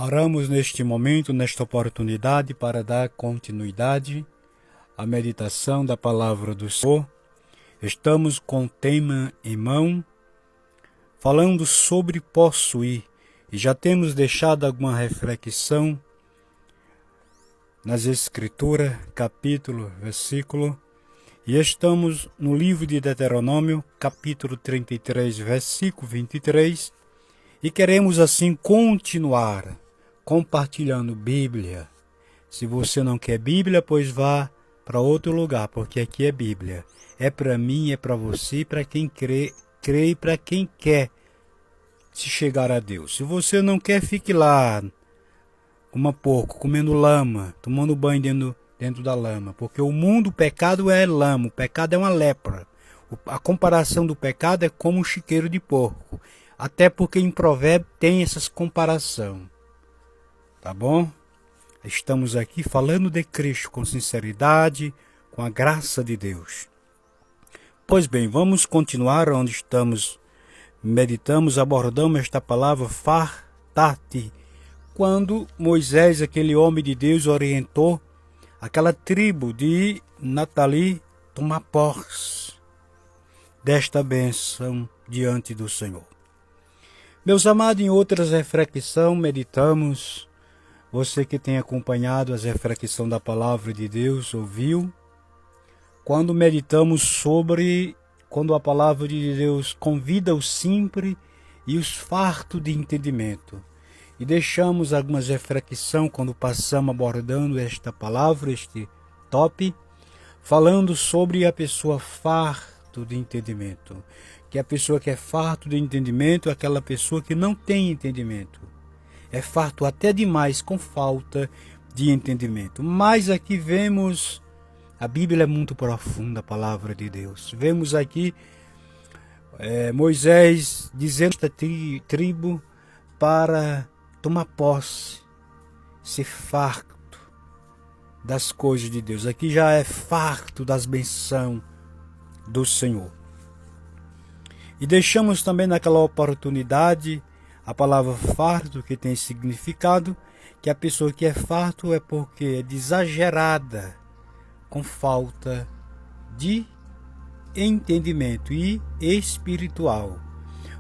Paramos neste momento, nesta oportunidade, para dar continuidade à meditação da palavra do Senhor. Estamos com o tema em mão, falando sobre possuir, e já temos deixado alguma reflexão nas Escrituras, capítulo, versículo, e estamos no livro de Deuteronômio, capítulo 33, versículo 23, e queremos assim continuar compartilhando Bíblia. Se você não quer Bíblia, pois vá para outro lugar, porque aqui é Bíblia. É para mim, é para você, para quem crê e para quem quer se chegar a Deus. Se você não quer, fique lá, como porco, comendo lama, tomando banho dentro da lama, porque o mundo, o pecado é lama, o pecado é uma lepra. A comparação do pecado é como um chiqueiro de porco. Até porque em Provérbio tem essas comparação. Tá bom? Estamos aqui falando de Cristo com sinceridade, com a graça de Deus. Pois bem, vamos continuar onde estamos, meditamos, abordamos esta palavra fartar-te. Quando Moisés, aquele homem de Deus, orientou aquela tribo de Naftali tomar posse desta bênção diante do Senhor. Meus amados, em outras reflexões, meditamos. Você que tem acompanhado as reflexões da palavra de Deus, ouviu? Quando meditamos sobre, quando a palavra de Deus convida os simples e os fartos de entendimento. E deixamos algumas reflexões quando passamos abordando esta palavra, este top, falando sobre a pessoa farto de entendimento. Que a pessoa que é farto de entendimento é aquela pessoa que não tem entendimento. É farto até demais com falta de entendimento. Mas aqui vemos, a Bíblia é muito profunda, a palavra de Deus. Vemos aqui Moisés dizendo esta tribo para tomar posse, ser farto das coisas de Deus. Aqui já é farto das bênçãos do Senhor. E deixamos também naquela oportunidade a palavra farto, que tem significado que a pessoa que é farto é porque é exagerada, com falta de entendimento e espiritual.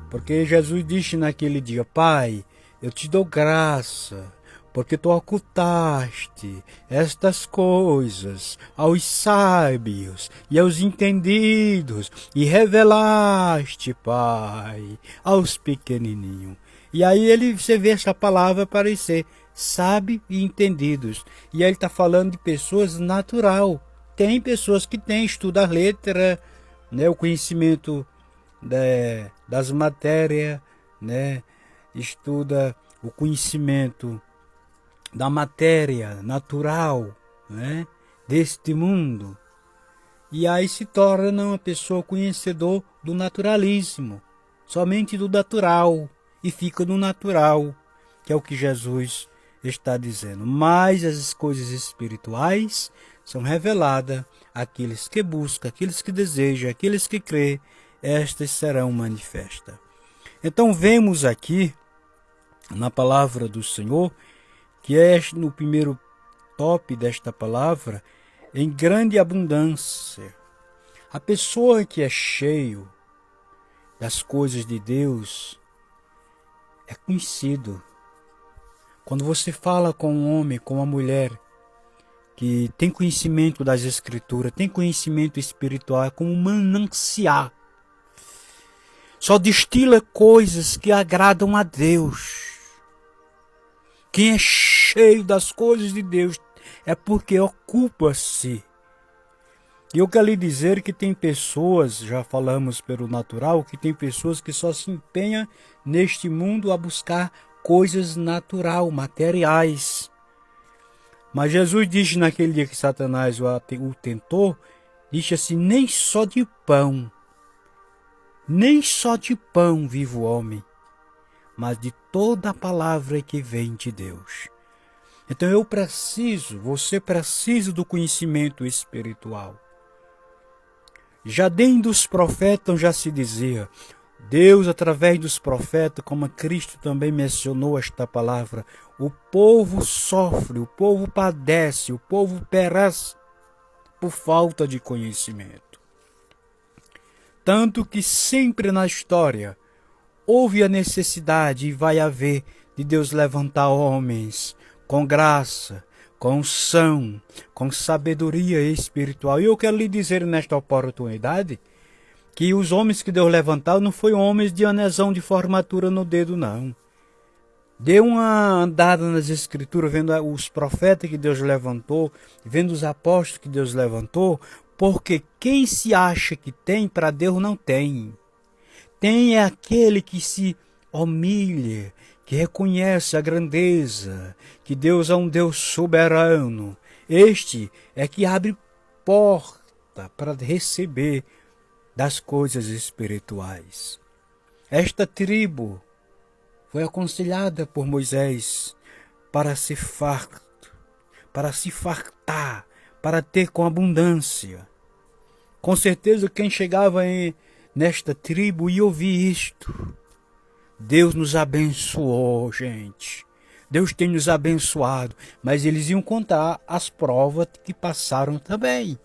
Porque Jesus disse naquele dia: Pai, eu te dou graça, porque tu ocultaste estas coisas aos sábios e aos entendidos, e revelaste, Pai, aos pequenininhos. E aí você vê essa palavra aparecer, sábio e entendidos. E aí ele está falando de pessoas natural. Tem pessoas que têm, estudam a letra, né, o conhecimento das matérias, né, estuda o conhecimento da matéria natural, né, deste mundo. E aí se torna uma pessoa conhecedor do naturalismo, somente do natural, e fica no natural, que é o que Jesus está dizendo. Mas as coisas espirituais são reveladas àqueles que buscam, àqueles que desejam, àqueles que crêem, estas serão manifestas. Então vemos aqui, na palavra do Senhor, que é no primeiro top desta palavra, em grande abundância. A pessoa que é cheio das coisas de Deus é conhecido. Quando você fala com um homem, com uma mulher que tem conhecimento das Escrituras, tem conhecimento espiritual, é como um manancial. Só destila coisas que agradam a Deus. Quem é cheio das coisas de Deus é porque ocupa-se. E eu quero lhe dizer que tem pessoas, já falamos pelo natural, que tem pessoas que só se empenham neste mundo a buscar coisas natural, materiais. Mas Jesus disse naquele dia que Satanás o tentou, disse assim: nem só de pão vive o homem, mas de toda a palavra que vem de Deus. Então você precisa do conhecimento espiritual. Já dentro dos profetas já se dizia: Deus, através dos profetas, como Cristo também mencionou esta palavra, o povo sofre, o povo padece, o povo perece por falta de conhecimento. Tanto que sempre na história houve a necessidade e vai haver de Deus levantar homens com graça, com unção, com sabedoria espiritual. E eu quero lhe dizer nesta oportunidade que os homens que Deus levantou não foram homens de anelzão de formatura no dedo, não. Dê uma andada nas escrituras, vendo os profetas que Deus levantou, vendo os apóstolos que Deus levantou, porque quem se acha que tem, para Deus não tem. Tem é aquele que se humilha, que reconhece a grandeza, que Deus é um Deus soberano. Este é que abre porta para receber das coisas espirituais. Esta tribo foi aconselhada por Moisés para ser farto, para se fartar, para ter com abundância. Com certeza quem chegava nesta tribo ia ouvir isto. Deus nos abençoou, gente. Deus tem nos abençoado, mas eles iam contar as provas que passaram também.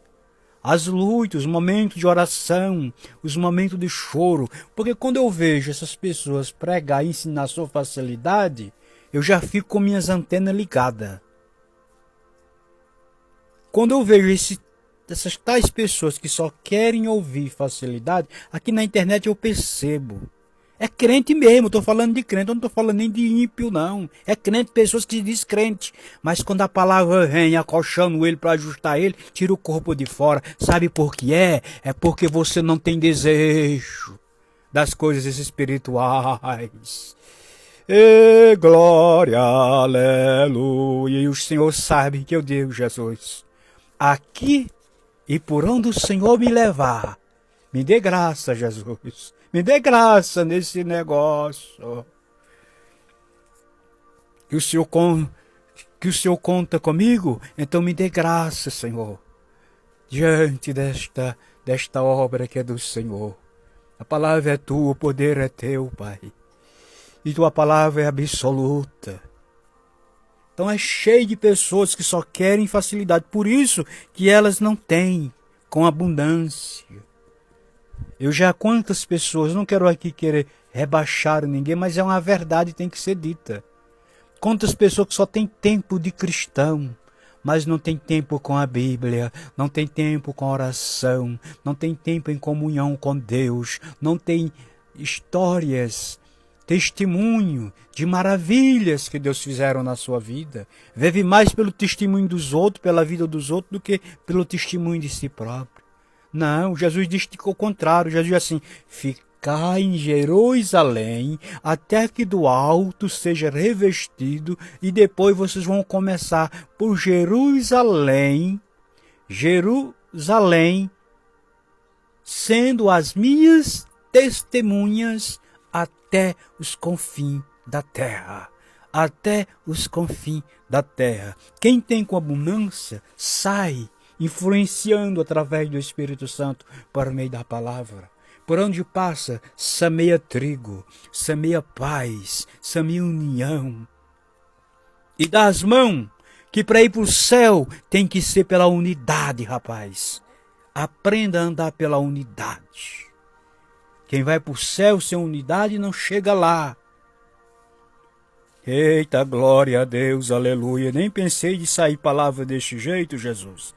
As lutas, os momentos de oração, os momentos de choro. Porque quando eu vejo essas pessoas pregar e ensinar sua facilidade, eu já fico com minhas antenas ligadas. Quando eu vejo essas tais pessoas que só querem ouvir facilidade, aqui na internet eu percebo. É crente mesmo, estou falando de crente, eu não estou falando nem de ímpio, não. É crente, pessoas que se diz crente. Mas quando a palavra vem acolchando ele para ajustar ele, tira o corpo de fora. Sabe por que é? É porque você não tem desejo das coisas espirituais. E glória, aleluia. E o Senhor sabe que eu digo, Jesus, aqui e por onde o Senhor me levar, me dê graça, Jesus. Me dê graça nesse negócio. Que o Senhor conta comigo, então me dê graça, Senhor. Diante desta obra que é do Senhor. A palavra é tua, o poder é teu, Pai. E tua palavra é absoluta. Então é cheio de pessoas que só querem facilidade. Por isso que elas não têm com abundância. Eu já quantas pessoas, não quero aqui querer rebaixar ninguém, mas é uma verdade que tem que ser dita. Quantas pessoas que só têm tempo de cristão, mas não tem tempo com a Bíblia, não tem tempo com a oração, não tem tempo em comunhão com Deus, não tem histórias, testemunho de maravilhas que Deus fizeram na sua vida. Vive mais pelo testemunho dos outros, pela vida dos outros, do que pelo testemunho de si próprio. Não, Jesus disse o contrário. Jesus disse assim: ficai em Jerusalém até que do alto seja revestido, e depois vocês vão começar por Jerusalém, sendo as minhas testemunhas até os confins da terra. Até os confins da terra. Quem tem com abundância sai influenciando através do Espírito Santo por meio da palavra. Por onde passa, semeia trigo, semeia paz, semeia união. E dá as mãos, que para ir para o céu tem que ser pela unidade, rapaz. Aprenda a andar pela unidade. Quem vai para o céu sem unidade não chega lá. Eita, glória a Deus, aleluia. Nem pensei de sair palavra deste jeito, Jesus.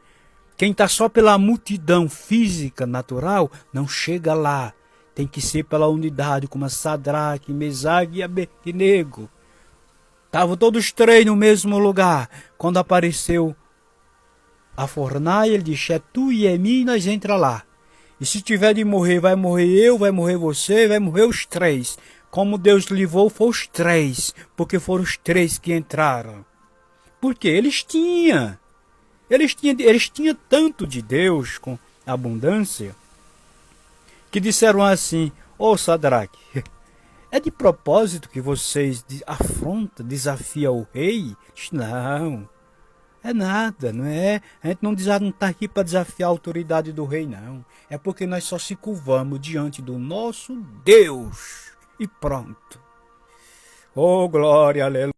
Quem está só pela multidão física, natural, não chega lá. Tem que ser pela unidade, como a Sadraque, Mesaque e Abednego. Estavam todos três no mesmo lugar. Quando apareceu a fornalha, ele disse: é tu e é mim, nós entra lá. E se tiver de morrer, vai morrer eu, vai morrer você, vai morrer os três. Como Deus livrou, foi os três, porque foram os três que entraram. Porque eles tinham tanto de Deus com abundância, que disseram assim: ô Sadraque, é de propósito que vocês afrontam, desafiam o rei? Não, É nada, não é? A gente não está aqui para desafiar a autoridade do rei, não. É porque nós só se curvamos diante do nosso Deus. E pronto. Oh, glória, aleluia.